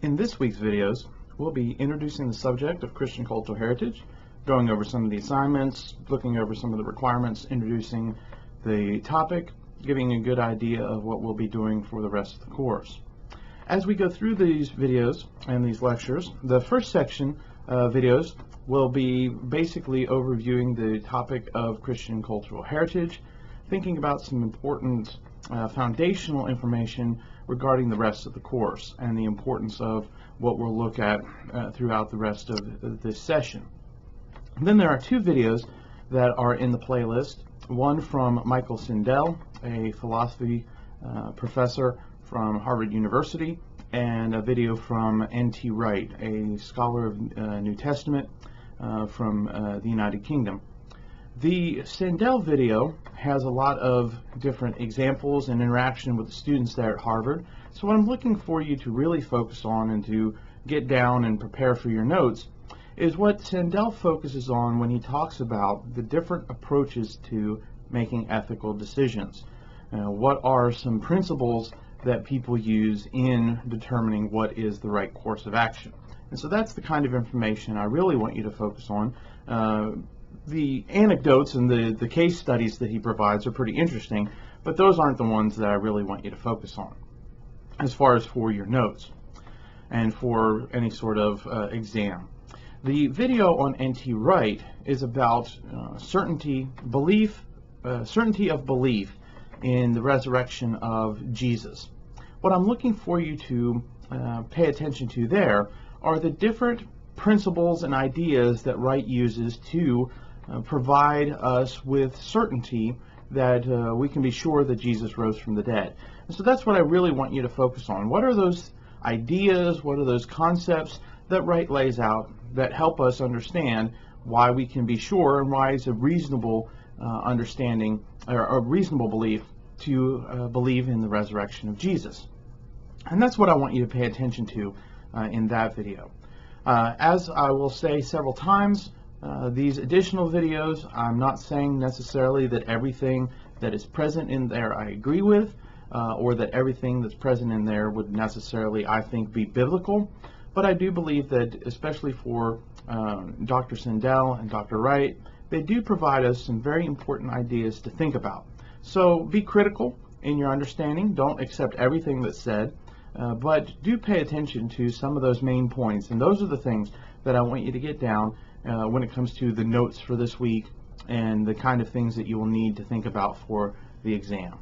In this week's videos, we'll be introducing the subject of Christian cultural heritage, going over some of the assignments, looking over some of the requirements, introducing the topic, giving a good idea of what we'll be doing for the rest of the course. As we go through these videos and these lectures, the first section of videos will be basically overviewing the topic of Christian cultural heritage, thinking about some important foundational information regarding the rest of the course and the importance of what we'll look at throughout the rest of this session. And then there are two videos that are in the playlist, one from Michael Sindel, a philosophy professor from Harvard University, and a video from N.T. Wright, a scholar of New Testament from the United Kingdom. The Sindel video has a lot of different examples and interaction with the students there at Harvard. So what I'm looking for you to really focus on and to get down and prepare for your notes is what Sindel focuses on when he talks about the different approaches to making ethical decisions. What are some principles that people use in determining what is the right course of action? And so that's the kind of information I really want you to focus on. The anecdotes and the case studies that he provides are pretty interesting, but those aren't the ones that I really want you to focus on as far as for your notes and for any sort of exam. The video on N.T. Wright is about certainty of belief in the resurrection of Jesus. What I'm looking for you to pay attention to there are the different principles and ideas that Wright uses to provide us with certainty that we can be sure that Jesus rose from the dead. And so that's what I really want you to focus on. What are those ideas, what are those concepts that Wright lays out that help us understand why we can be sure and why it's a reasonable understanding or a reasonable belief to believe in the resurrection of Jesus. And that's what I want you to pay attention to in that video. As I will say several times, these additional videos, I'm not saying necessarily that everything that is present in there I agree with, or that everything that's present in there would necessarily, I think, be biblical, but I do believe that, especially for Dr. Sindel and Dr. Wright, they do provide us some very important ideas to think about. So be critical in your understanding. Don't accept everything that's said, but do pay attention to some of those main points, and those are the things that I want you to get down when it comes to the notes for this week and the kind of things that you will need to think about for the exam.